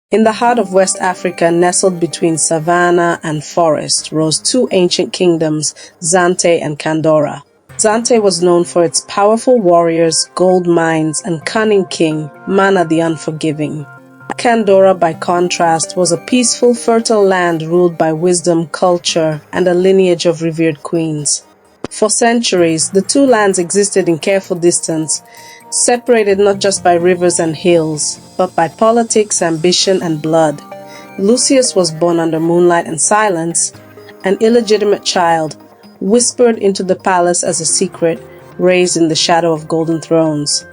In the heart of West Africa, nestled between savanna and forest, rose two ancient kingdoms, Zante and Kandora. Zante was known for its powerful warriors, gold mines, and cunning king, Mana the Unforgiving. Kandora, by contrast, was a peaceful, fertile land ruled by wisdom, culture, and a lineage of revered queens. For centuries, the two lands existed in careful distance, separated not just by rivers and hills, but by politics, ambition, and blood. Lucius was born under moonlight and silence, an illegitimate child, whispered into the palace as a secret, raised in the shadow of golden thrones.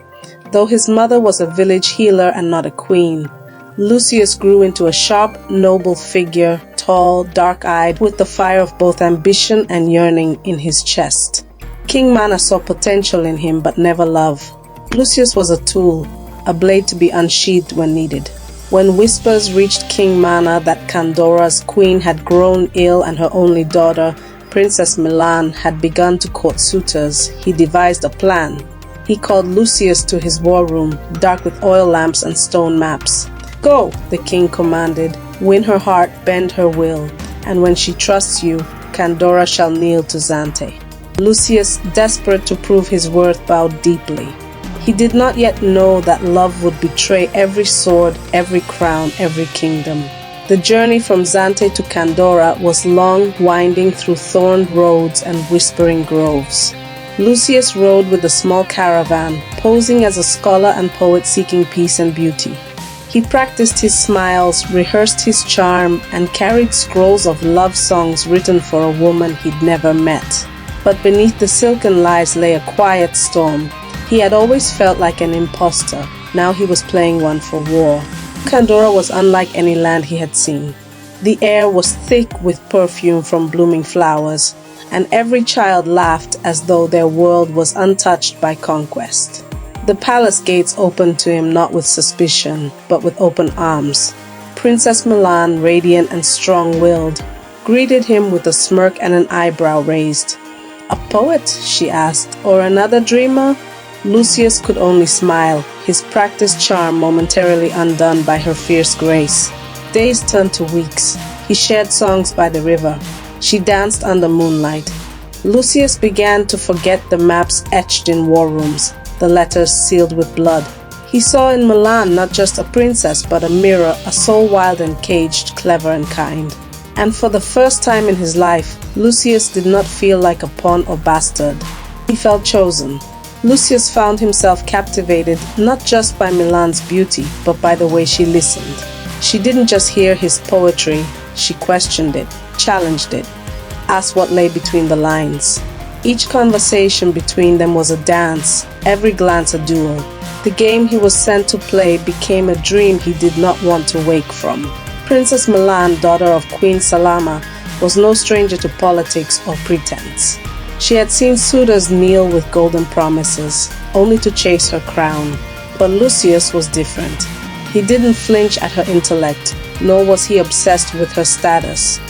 Though his mother was a village healer and not a queen, Lucius grew into a sharp, noble figure, tall, dark-eyed, with the fire of both ambition and yearning in his chest. King Mana saw potential in him but never love. Lucius was a tool, a blade to be unsheathed when needed. When whispers reached King Mana that Kandora's queen had grown ill and her only daughter, Princess Milan, had begun to court suitors, he devised a plan. He called Lucius to his war room, dark with oil lamps and stone maps. "Go," the king commanded, "win her heart, bend her will, and when she trusts you, Kandora shall kneel to Zante." Lucius, desperate to prove his worth, bowed deeply. He did not yet know that love would betray every sword, every crown, every kingdom. The journey from Zante to Kandora was long, winding through thorned roads and whispering groves. Lucius rode with a small caravan, posing as a scholar and poet seeking peace and beauty. He practiced his smiles, rehearsed his charm, and carried scrolls of love songs written for a woman he'd never met. But beneath the silken lies lay a quiet storm. He had always felt like an imposter. Now he was playing one for war. Kandora was unlike any land he had seen. The air was thick with perfume from blooming flowers, and every child laughed as though their world was untouched by conquest. The palace gates opened to him not with suspicion, but with open arms. Princess Milan, radiant and strong-willed, greeted him with a smirk and an eyebrow raised. "A poet?" she asked, "or another dreamer?" Lucius could only smile, his practiced charm momentarily undone by her fierce grace. Days turned to weeks. He shared songs by the river. She danced under moonlight. Lucius began to forget the maps etched in war rooms, the letters sealed with blood. He saw in Milan not just a princess, but a mirror, a soul wild and caged, clever and kind. And for the first time in his life, Lucius did not feel like a pawn or bastard. He felt chosen. Lucius found himself captivated not just by Milan's beauty, but by the way she listened. She didn't just hear his poetry, she questioned it, challenged it, asked what lay between the lines. Each conversation between them was a dance, every glance a duel. The game he was sent to play became a dream he did not want to wake from. Princess Milan, daughter of Queen Salama, was no stranger to politics or pretense. She had seen suitors kneel with golden promises, only to chase her crown. But Lucius was different. He didn't flinch at her intellect, nor was he obsessed with her status.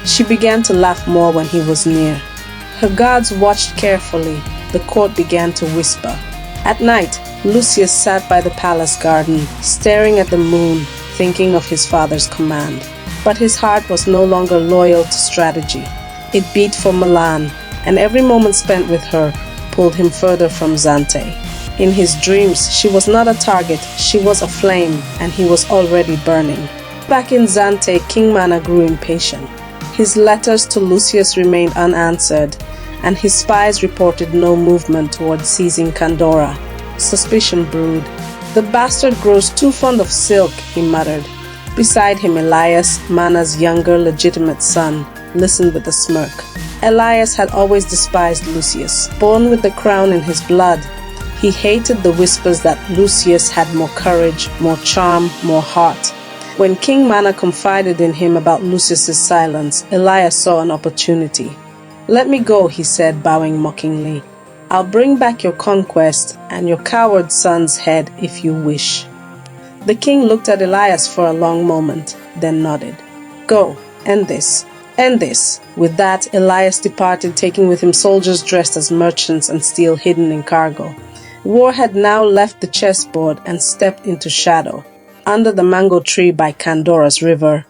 She began to laugh more when he was near. Her guards watched carefully. The court began to whisper. At night, Lucius sat by the palace garden, staring at the moon, thinking of his father's command. But his heart was no longer loyal to strategy. It beat for Milan, and every moment spent with her pulled him further from Zante. In his dreams, she was not a target, she was a flame, and he was already burning. Back in Zante, King Mana grew impatient. His letters to Lucius remained unanswered, and his spies reported no movement towards seizing Kandora. Suspicion brewed. "The bastard grows too fond of silk," he muttered. Beside him, Elias, Mana's younger, legitimate son, listened with a smirk. Elias had always despised Lucius. Born with the crown in his blood, he hated the whispers that Lucius had more courage, more charm, more heart. When King Mana confided in him about Lucius's silence, Elias saw an opportunity. "Let me go," he said, bowing mockingly. "I'll bring back your conquest and your coward son's head if you wish." The king looked at Elias for a long moment, then nodded. "Go, end this. End this." With that, Elias departed, taking with him soldiers dressed as merchants and steel hidden in cargo. War had now left the chessboard and stepped into shadow. under the mango tree by Candora's river,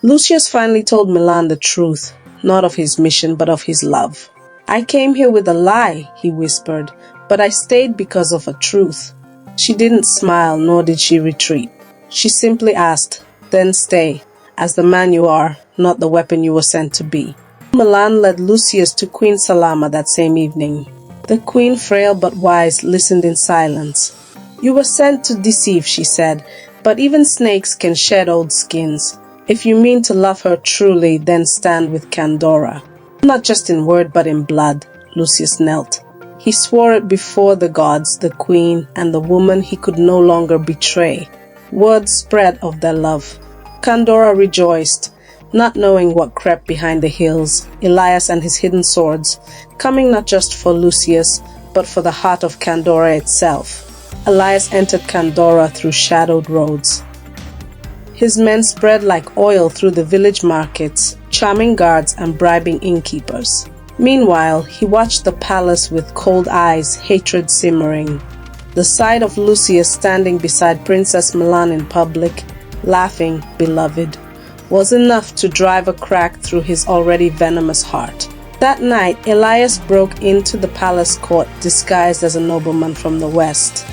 Lucius finally told Milan the truth, not of his mission but of his love. "I came here with a lie," he whispered, "but I stayed because of a truth." She didn't smile, nor did she retreat. She simply asked, "Then stay, as the man you are, not the weapon you were sent to be." Milan led Lucius to Queen Salama that same evening. The queen, frail but wise, listened in silence. "You were sent to deceive," she said, "but even snakes can shed old skins. If you mean to love her truly, then stand with Kandora. Not just in word but in blood." Lucius knelt. He swore it before the gods, the queen, and the woman he could no longer betray. Word spread of their love. Kandora rejoiced, not knowing what crept behind the hills, Elias and his hidden swords, coming not just for Lucius, but for the heart of Kandora itself. Elias entered Kandora through shadowed roads. His men spread like oil through the village markets, charming guards and bribing innkeepers. Meanwhile, he watched the palace with cold eyes, hatred simmering. The sight of Lucius standing beside Princess Milan in public, laughing, beloved, was enough to drive a crack through his already venomous heart. That night, Elias broke into the palace court disguised as a nobleman from the west.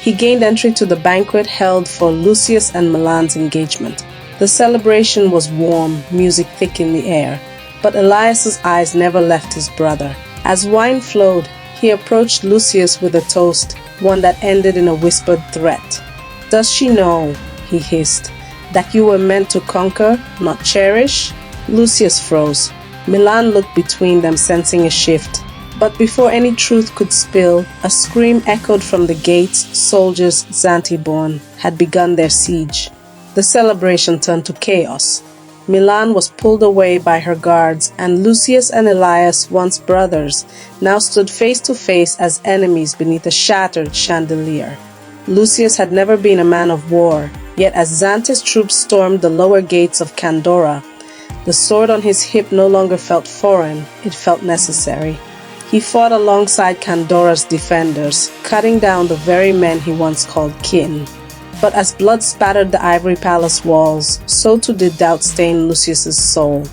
He gained entry to the banquet held for Lucius and Milan's engagement. The celebration was warm, music thick in the air, but Elias's eyes never left his brother. As wine flowed, he approached Lucius with a toast, one that ended in a whispered threat. "Does she know," he hissed, "that you were meant to conquer, not cherish?" Lucius froze. Milan looked between them, sensing a shift. But before any truth could spill, a scream echoed from the gates. Soldiers, Zante-born, had begun their siege. The celebration turned to chaos. Milan was pulled away by her guards, and Lucius and Elias, once brothers, now stood face to face as enemies beneath a shattered chandelier. Lucius had never been a man of war, yet as Zante's troops stormed the lower gates of Kandora, the sword on his hip no longer felt foreign, it felt necessary. He fought alongside Kandora's defenders, cutting down the very men he once called kin. But as blood spattered the ivory palace walls, so too did doubt stain Lucius's soul.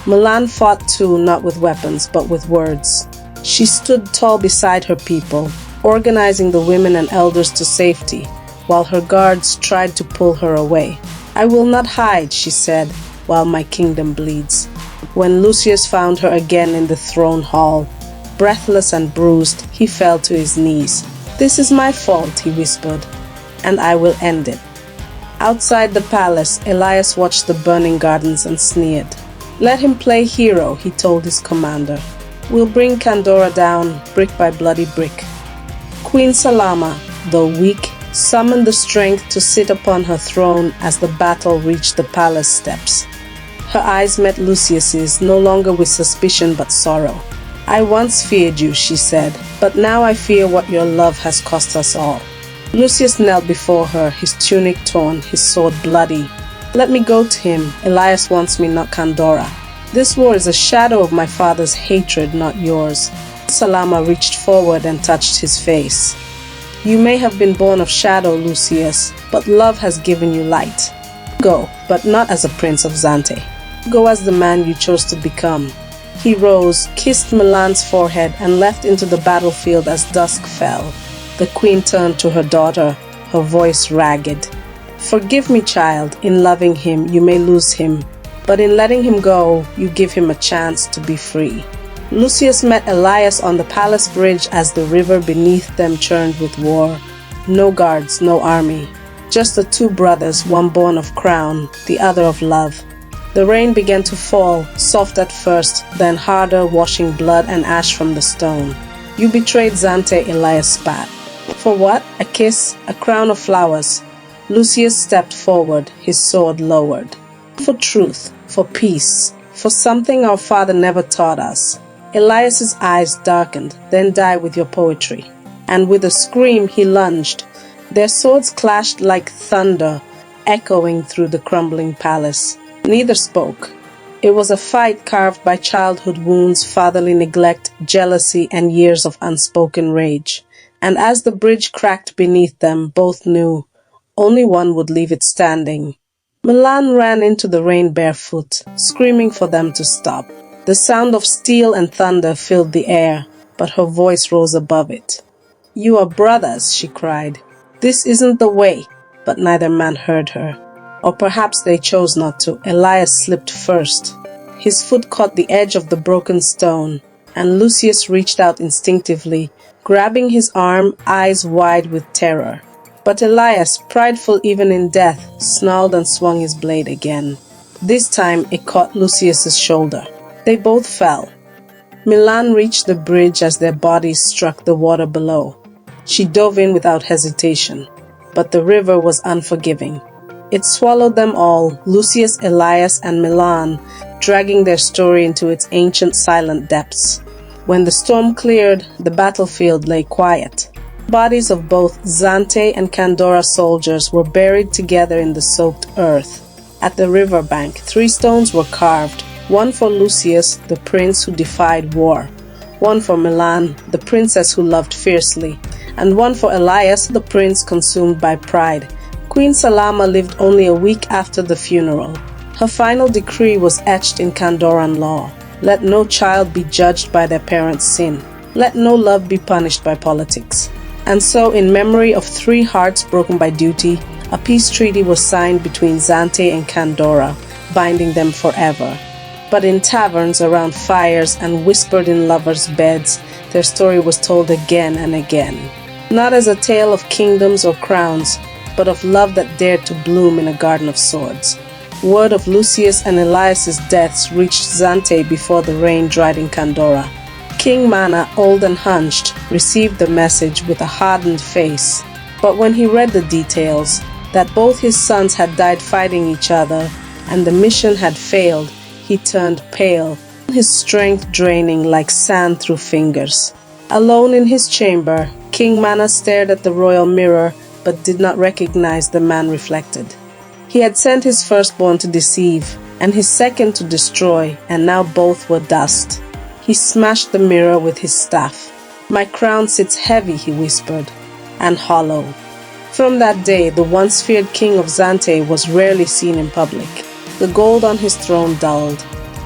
Milan fought too, not with weapons, but with words. She stood tall beside her people, organizing the women and elders to safety, while her guards tried to pull her away. "I will not hide," she said, "while my kingdom bleeds." When Lucius found her again in the throne hall, breathless and bruised, he fell to his knees. "This is my fault," he whispered, "and I will end it." Outside the palace, Elias watched the burning gardens and sneered. "Let him play hero," he told his commander. "We'll bring Kandora down, brick by bloody brick." Queen Salama, though weak, summoned the strength to sit upon her throne as the battle reached the palace steps. Her eyes met Lucius's, no longer with suspicion but sorrow. "I once feared you," she said, "but now I fear what your love has cost us all." Lucius knelt before her, his tunic torn, his sword bloody. "Let me go to him. Elias wants me, not Kandora. This war is a shadow of my father's hatred, not yours." Salama reached forward and touched his face. "You may have been born of shadow, Lucius, but love has given you light. Go, but not as a prince of Zante. Go as the man you chose to become." He rose, kissed Milan's forehead, and left into the battlefield as dusk fell. The queen turned to her daughter, her voice ragged. "Forgive me, child. In loving him, you may lose him, but in letting him go, you give him a chance to be free." Lucius met Elias on the palace bridge as the river beneath them churned with war. No guards, no army. Just the two brothers, one born of crown, the other of love. The rain began to fall, soft at first, then harder, washing blood and ash from the stone. "You betrayed Zante," Elias spat. "For what? A kiss? A crown of flowers?" Lucius stepped forward, his sword lowered. "For truth, for peace, for something our father never taught us." Elias's eyes darkened, "Then die with your poetry." And with a scream he lunged. Their swords clashed like thunder, echoing through the crumbling palace. Neither spoke. It was a fight carved by childhood wounds, fatherly neglect, jealousy, and years of unspoken rage. And as the bridge cracked beneath them, both knew only one would leave it standing. Milan ran into the rain barefoot, screaming for them to stop. The sound of steel and thunder filled the air, but her voice rose above it. "You are brothers," she cried. "This isn't the way." But neither man heard her. Or perhaps they chose not to. Elias slipped first. His foot caught the edge of the broken stone, and Lucius reached out instinctively, grabbing his arm, eyes wide with terror. But Elias, prideful even in death, snarled and swung his blade again. This time it caught Lucius's shoulder. They both fell. Milan reached the bridge as their bodies struck the water below. She dove in without hesitation, but the river was unforgiving. It swallowed them all, Lucius, Elias, and Milan, dragging their story into its ancient silent depths. When the storm cleared, the battlefield lay quiet. Bodies of both Zante and Kandora soldiers were buried together in the soaked earth. At the riverbank, 3 stones were carved, one for Lucius, the prince who defied war, one for Milan, the princess who loved fiercely, and one for Elias, the prince consumed by pride. Queen Salama lived only a week after the funeral. Her final decree was etched in Candoran law. Let no child be judged by their parents' sin. Let no love be punished by politics. And so, in memory of 3 hearts broken by duty, a peace treaty was signed between Zante and Kandora, binding them forever. But in taverns, around fires, and whispered in lovers' beds, their story was told again and again. Not as a tale of kingdoms or crowns, but of love that dared to bloom in a garden of swords. Word of Lucius and Elias's deaths reached Zante before the rain dried in Kandora. King Mana, old and hunched, received the message with a hardened face. But when he read the details, that both his sons had died fighting each other, and the mission had failed, he turned pale, his strength draining like sand through fingers. Alone in his chamber, King Mana stared at the royal mirror, but did not recognize the man reflected. He had sent his firstborn to deceive, and his second to destroy, and now both were dust. He smashed the mirror with his staff. "My crown sits heavy," he whispered, "and hollow." From that day, the once feared king of Zante was rarely seen in public. The gold on his throne dulled.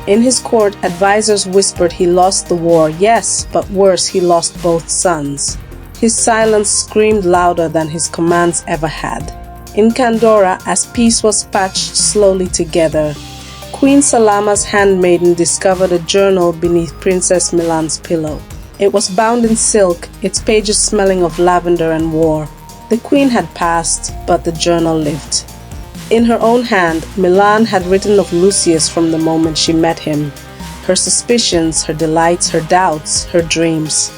In his court, advisors whispered he lost the war, yes, but worse, he lost both sons. His silence screamed louder than his commands ever had. In Kandora, as peace was patched slowly together, Queen Salama's handmaiden discovered a journal beneath Princess Milan's pillow. It was bound in silk, its pages smelling of lavender and war. The queen had passed, but the journal lived. In her own hand, Milan had written of Lucius from the moment she met him. Her suspicions, her delights, her doubts, her dreams.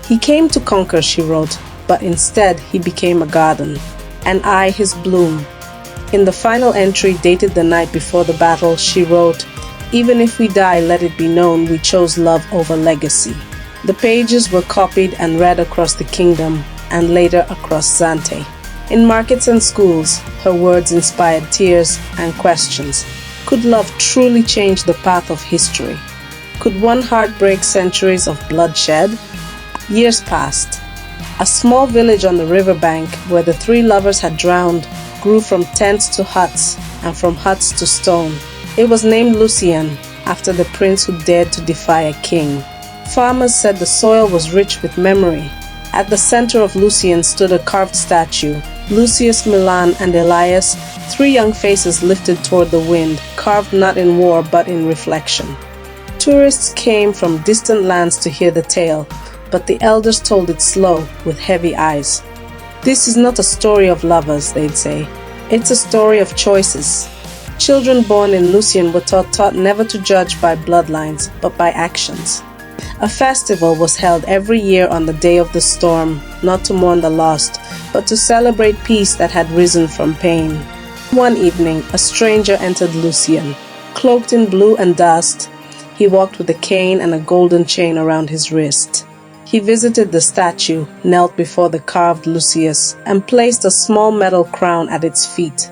"He came to conquer," she wrote, "but instead he became a garden, and I his bloom." In the final entry, dated the night before the battle, she wrote, "Even if we die, let it be known we chose love over legacy." The pages were copied and read across the kingdom, and later across Zante. In markets and schools, her words inspired tears and questions. Could love truly change the path of history? Could one heart break centuries of bloodshed? Years passed. A small village on the riverbank where the 3 lovers had drowned grew from tents to huts, and from huts to stone. It was named Lucian, after the prince who dared to defy a king. Farmers said the soil was rich with memory. At the center of Lucian stood a carved statue. Lucius, Milan, and Elias, 3 young faces lifted toward the wind, carved not in war but in reflection. Tourists came from distant lands to hear the tale, but the elders told it slow, with heavy eyes. "This is not a story of lovers," they'd say. "It's a story of choices." Children born in Lucian were taught never to judge by bloodlines, but by actions. A festival was held every year on the day of the storm, not to mourn the lost, but to celebrate peace that had risen from pain. One evening, a stranger entered Lucian. Cloaked in blue and dust, he walked with a cane and a golden chain around his wrist. He visited the statue, knelt before the carved Lucius, and placed a small metal crown at its feet.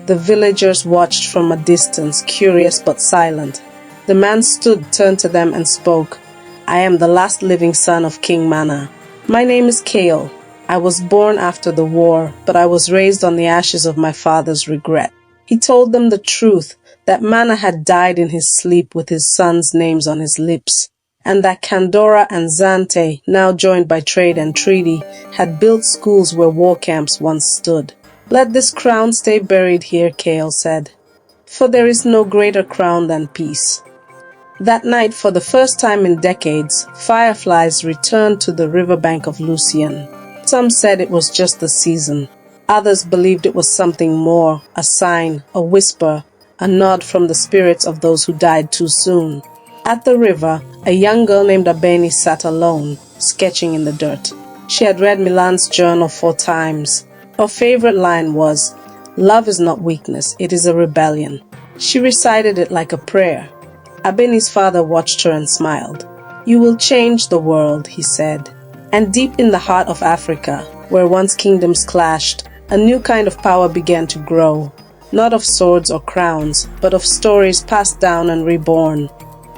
The villagers watched from a distance, curious but silent. The man stood, turned to them, and spoke. "I am the last living son of King Mana. My name is Kale. I was born after the war, but I was raised on the ashes of my father's regret. He told them the truth, that Mana had died in his sleep with his sons' names on his lips, and that Kandora and Zante, now joined by trade and treaty, had built schools where war camps once stood. Let this crown stay buried here, Kale said, for there is no greater crown than peace. That night, for the first time in decades, fireflies returned to the riverbank of Lucian. Some said it was just the season. Others believed it was something more, a sign, a whisper, a nod from the spirits of those who died too soon. At the river, a young girl named Abeni sat alone, sketching in the dirt. She had read Milan's journal 4 times. Her favorite line was, "Love is not weakness, it is a rebellion." She recited it like a prayer. Abeni's father watched her and smiled. "You will change the world," he said. And deep in the heart of Africa, where once kingdoms clashed, a new kind of power began to grow, not of swords or crowns, but of stories passed down and reborn.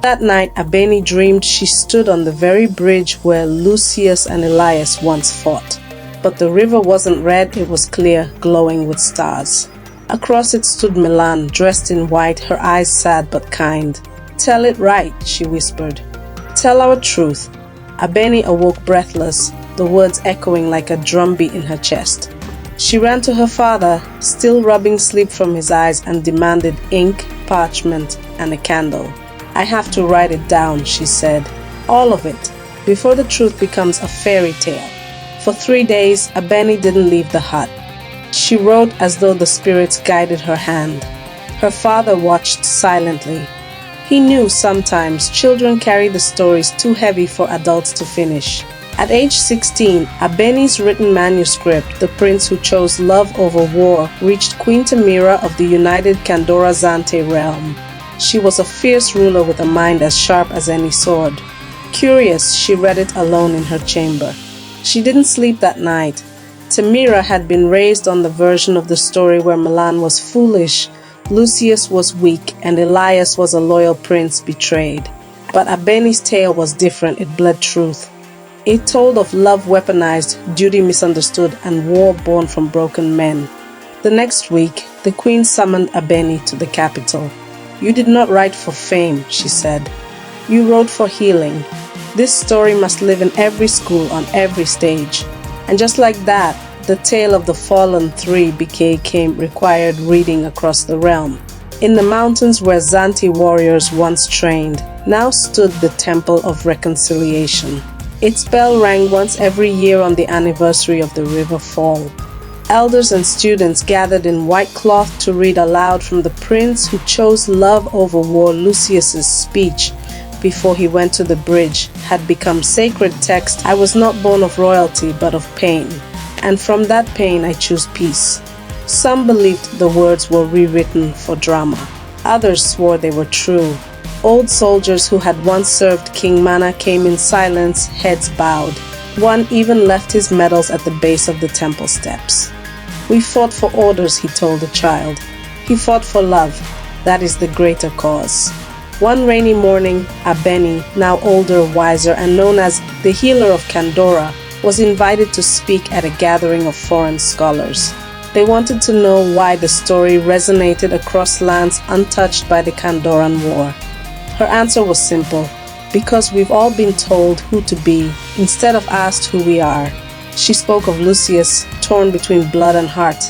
That night, Abeni dreamed she stood on the very bridge where Lucius and Elias once fought. But the river wasn't red, it was clear, glowing with stars. Across it stood Milan, dressed in white, her eyes sad but kind. "Tell it right," she whispered. "Tell our truth." Abeni awoke breathless, the words echoing like a drumbeat in her chest. She ran to her father, still rubbing sleep from his eyes, and demanded ink, parchment, and a candle. "I have to write it down," she said. "All of it, before the truth becomes a fairy tale." For 3 days, Abeni didn't leave the hut. She wrote as though the spirits guided her hand. Her father watched silently. He knew sometimes children carry the stories too heavy for adults to finish. At age 16, Abeni's written manuscript, The Prince Who Chose Love Over War, reached Queen Tamira of the united Kandora-Zante realm. She was a fierce ruler with a mind as sharp as any sword. Curious, she read it alone in her chamber. She didn't sleep that night. Tamira had been raised on the version of the story where Milan was foolish, Lucius was weak, and Elias was a loyal prince betrayed. But Abeni's tale was different, it bled truth. It told of love weaponized, duty misunderstood, and war born from broken men. The next week, the queen summoned Abeni to the capital. "You did not write for fame," she said. "You wrote for healing. This story must live in every school, on every stage." And just like that, the tale of the fallen 3 became required reading across the realm. In the mountains where Zante warriors once trained, now stood the Temple of Reconciliation. Its bell rang once every year on the anniversary of the river fall. Elders and students gathered in white cloth to read aloud from the prince who chose love over war. Lucius's speech before he went to the bridge had become sacred text. "I was not born of royalty, but of pain. And from that pain I choose peace." Some believed the words were rewritten for drama. Others swore they were true. Old soldiers who had once served King Mana came in silence, heads bowed. One even left his medals at the base of the temple steps. "We fought for orders," he told the child. "He fought for love. That is the greater cause." One rainy morning, Abeni, now older, wiser, and known as the healer of Kandora, was invited to speak at a gathering of foreign scholars. They wanted to know why the story resonated across lands untouched by the Kandoran War. Her answer was simple: because we've all been told who to be, instead of asked who we are. She spoke of Lucius, torn between blood and heart,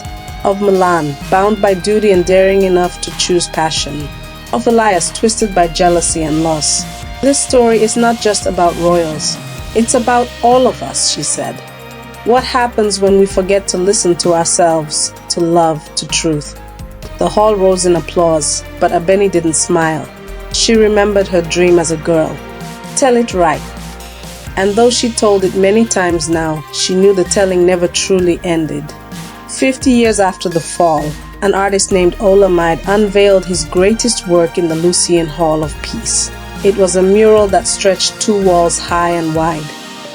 of Milan, bound by duty and daring enough to choose passion, of Elias, twisted by jealousy and loss. This story is not just about royals. It's about all of us, she said. What happens when we forget to listen to ourselves, to love, to truth? The hall rose in applause, but Abeni didn't smile. She remembered her dream as a girl. Tell it right. And though she told it many times now, she knew the telling never truly ended. 50 years after the fall, an artist named Olamide unveiled his greatest work in the Lucian Hall of Peace. It was a mural that stretched 2 walls high and wide.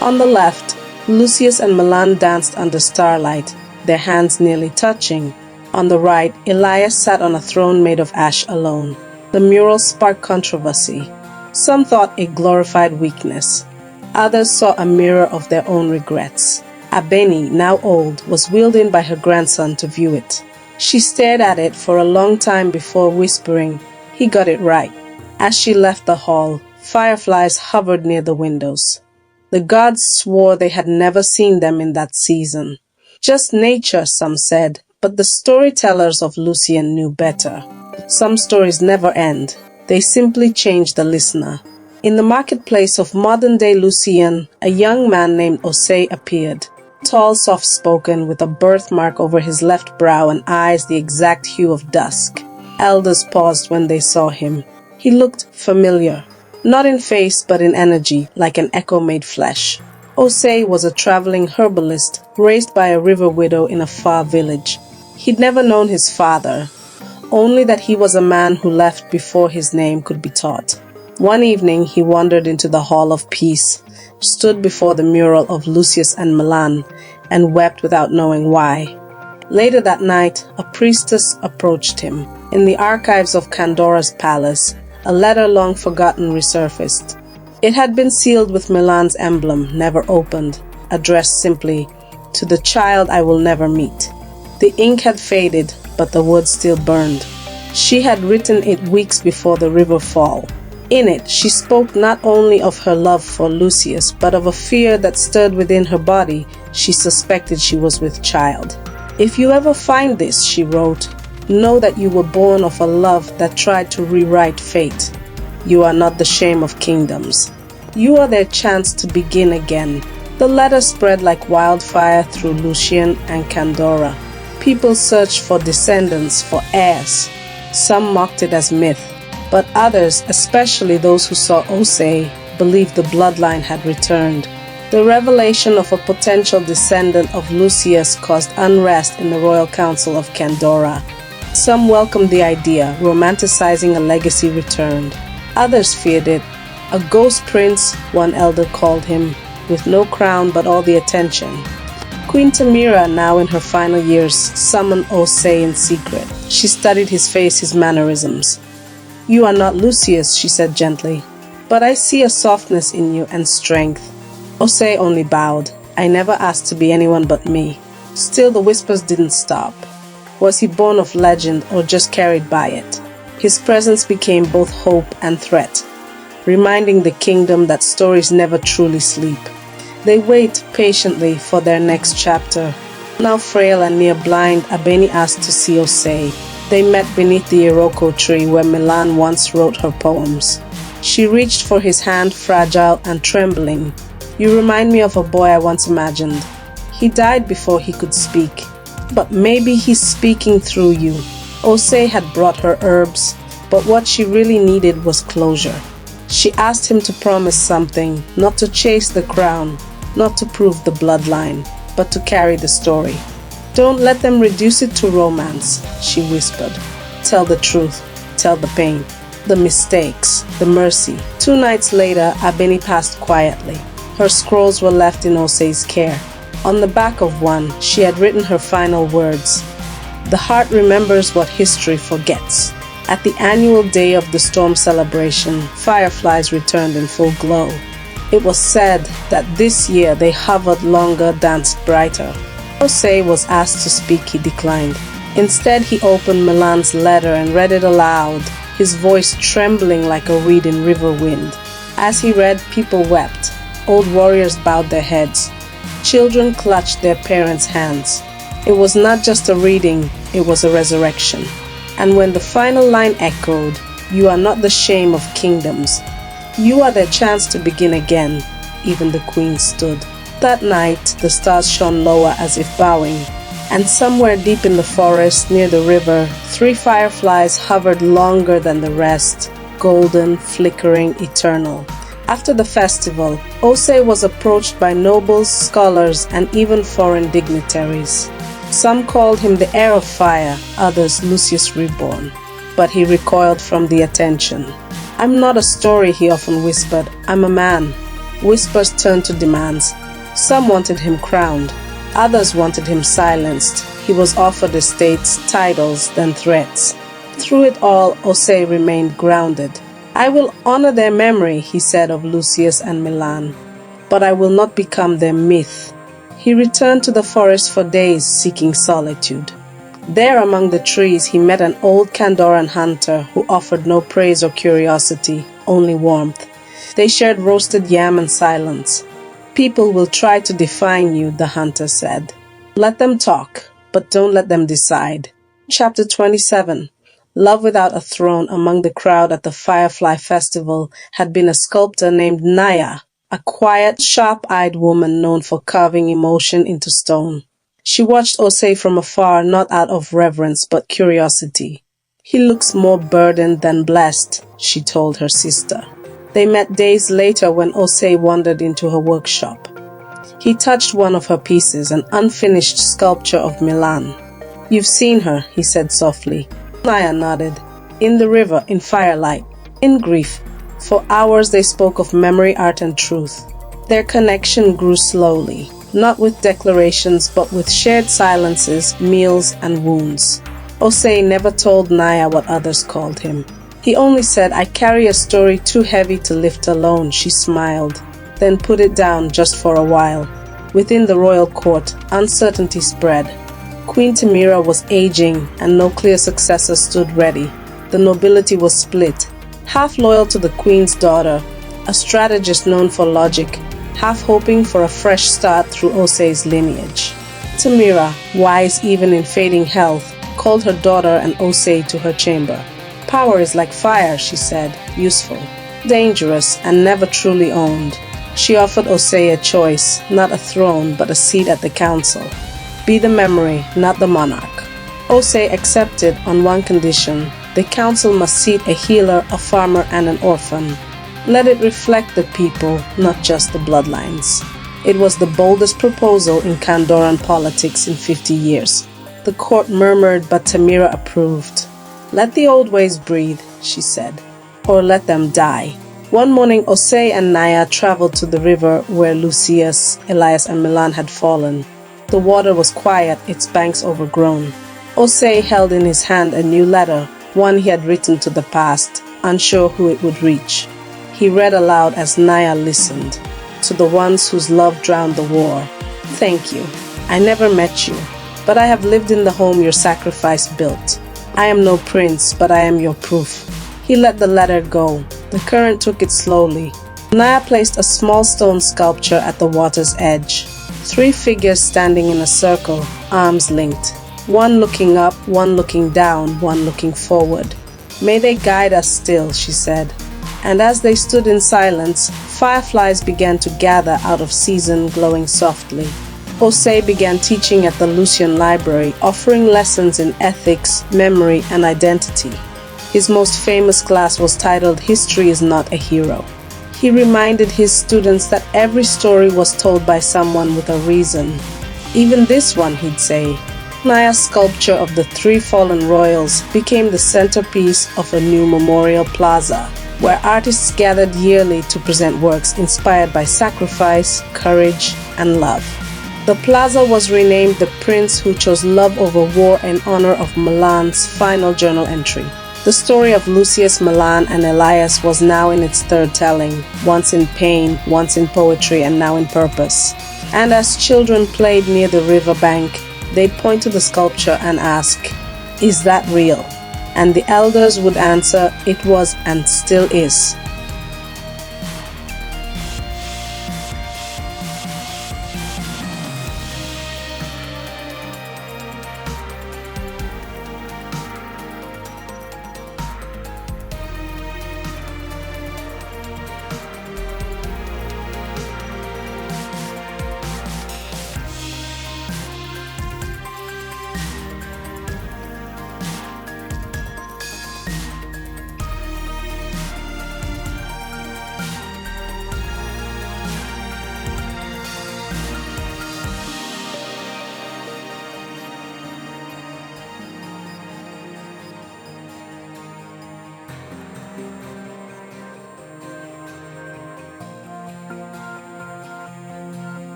On the left, Lucius and Milan danced under starlight, their hands nearly touching. On the right, Elias sat on a throne made of ash alone. The mural sparked controversy. Some thought it glorified weakness. Others saw a mirror of their own regrets. Abeni, now old, was wheeled in by her grandson to view it. She stared at it for a long time before whispering, "He got it right." As she left the hall, fireflies hovered near the windows. The gods swore they had never seen them in that season. Just nature, some said, but the storytellers of Lucian knew better. Some stories never end. They simply change the listener. In the marketplace of modern-day Lucian, a young man named Osei appeared. Tall, soft-spoken, with a birthmark over his left brow and eyes the exact hue of dusk. Elders paused when they saw him. He looked familiar. Not in face, but in energy, like an echo made flesh. Osei was a traveling herbalist, raised by a river widow in a far village. He'd never known his father, only that he was a man who left before his name could be taught. One evening he wandered into the Hall of Peace, stood before the mural of Lucius and Milan, and wept without knowing why. Later that night, a priestess approached him. In the archives of Kandora's palace, a letter long forgotten resurfaced. It had been sealed with Milan's emblem, never opened, addressed simply, "To the child I will never meet." The ink had faded, but the words still burned. She had written it weeks before the river fall. In it, she spoke not only of her love for Lucius, but of a fear that stirred within her body. She suspected she was with child. "If you ever find this," she wrote, "know that you were born of a love that tried to rewrite fate. You are not the shame of kingdoms. You are their chance to begin again." The letter spread like wildfire through Lucian and Kandora. People searched for descendants, for heirs. Some mocked it as myth, but others, especially those who saw Osei, believed the bloodline had returned. The revelation of a potential descendant of Lucius caused unrest in the royal council of Kandora. Some welcomed the idea, romanticizing a legacy returned. Others feared it. A ghost prince, one elder called him, with no crown but all the attention. Queen Tamira, now in her final years, summoned Osei in secret. She studied his face, his mannerisms. "You are not Lucius," she said gently, "but I see a softness in you and strength." Osei only bowed. "I never asked to be anyone but me." Still the whispers didn't stop. Was he born of legend or just carried by it? His presence became both hope and threat, reminding the kingdom that stories never truly sleep. They wait patiently for their next chapter. Now frail and near blind, Abeni asked to see Osei. They met beneath the Iroko tree where Milan once wrote her poems. She reached for his hand, fragile and trembling. "You remind me of a boy I once imagined. He died before he could speak. But maybe he's speaking through you." Osei had brought her herbs, but what she really needed was closure. She asked him to promise something, not to chase the crown, not to prove the bloodline, but to carry the story. "Don't let them reduce it to romance," she whispered. "Tell the truth, tell the pain, the mistakes, the mercy." 2 nights later, Abeni passed quietly. Her scrolls were left in Osei's care. On the back of one, she had written her final words. "The heart remembers what history forgets." At the annual Day of the Storm celebration, fireflies returned in full glow. It was said that this year they hovered longer, danced brighter. Osei was asked to speak, he declined. Instead, he opened Milan's letter and read it aloud, his voice trembling like a reed in river wind. As he read, people wept. Old warriors bowed their heads. Children clutched their parents' hands. It was not just a reading, it was a resurrection. And when the final line echoed, "You are not the shame of kingdoms. You are their chance to begin again," even the queen stood. That night, the stars shone lower as if bowing, and somewhere deep in the forest near the river, 3 fireflies hovered longer than the rest, golden, flickering, eternal. After the festival, Osei was approached by nobles, scholars, and even foreign dignitaries. Some called him the heir of fire, others Lucius reborn. But he recoiled from the attention. "I'm not a story," he often whispered. "I'm a man." Whispers turned to demands. Some wanted him crowned. Others wanted him silenced. He was offered estates, titles, then threats. Through it all, Osei remained grounded. "I will honor their memory," he said of Lucius and Milan, "but I will not become their myth." He returned to the forest for days, seeking solitude. There among the trees he met an old Candoran hunter who offered no praise or curiosity, only warmth. They shared roasted yam and silence. "People will try to define you," the hunter said. "Let them talk, but don't let them decide." Chapter 27. Love Without a Throne. Among the crowd at the Firefly Festival had been a sculptor named Naya, a quiet, sharp-eyed woman known for carving emotion into stone. She watched Osei from afar, not out of reverence but curiosity. "He looks more burdened than blessed," she told her sister. They met days later when Osei wandered into her workshop. He touched one of her pieces, an unfinished sculpture of Milan. "You've seen her," he said softly. Naya nodded. "In the river, in firelight, in grief." For hours they spoke of memory, art, and truth. Their connection grew slowly, not with declarations but with shared silences, meals, and wounds. Osei never told Naya what others called him. He only said, "I carry a story too heavy to lift alone." She smiled, then put it down just for a while. Within the royal court, uncertainty spread. Queen Tamira was aging, and no clear successor stood ready. The nobility was split, half loyal to the queen's daughter, a strategist known for logic, half hoping for a fresh start through Osei's lineage. Tamira, wise even in fading health, called her daughter and Osei to her chamber. "Power is like fire," she said, "useful, dangerous, and never truly owned." She offered Osei a choice, not a throne, but a seat at the council. Be the memory, not the monarch. Osei accepted on one condition: the council must seat a healer, a farmer, and an orphan. Let it reflect the people, not just the bloodlines. It was the boldest proposal in Candoran politics in 50 years. The court murmured, but Tamira approved. "Let the old ways breathe," she said, "or let them die." One morning, Osei and Naya traveled to the river where Lucius, Elias, and Milan had fallen. The water was quiet, its banks overgrown. Osei held in his hand a new letter, one he had written to the past, unsure who it would reach. He read aloud as Naya listened. "To the ones whose love drowned the war. Thank you. I never met you, but I have lived in the home your sacrifice built. I am no prince, but I am your proof." He let the letter go. The current took it slowly. Naya placed a small stone sculpture at the water's edge. 3 figures standing in a circle, arms linked. One looking up, one looking down, one looking forward. "May they guide us still," she said. And as they stood in silence, fireflies began to gather out of season, glowing softly. Osei began teaching at the Lucian library, offering lessons in ethics, memory, and identity. His most famous class was titled "History is Not a Hero." He reminded his students that every story was told by someone with a reason. Even this one, he'd say. Naya's sculpture of the 3 fallen royals became the centerpiece of a new memorial plaza, where artists gathered yearly to present works inspired by sacrifice, courage, and love. The plaza was renamed "The Prince Who Chose Love Over War" in honor of Milan's final journal entry. The story of Lucius, Milan, and Elias was now in its 3rd telling, once in pain, once in poetry, and now in purpose. And as children played near the river bank, they'd point to the sculpture and ask, "Is that real?" And the elders would answer, "It was and still is."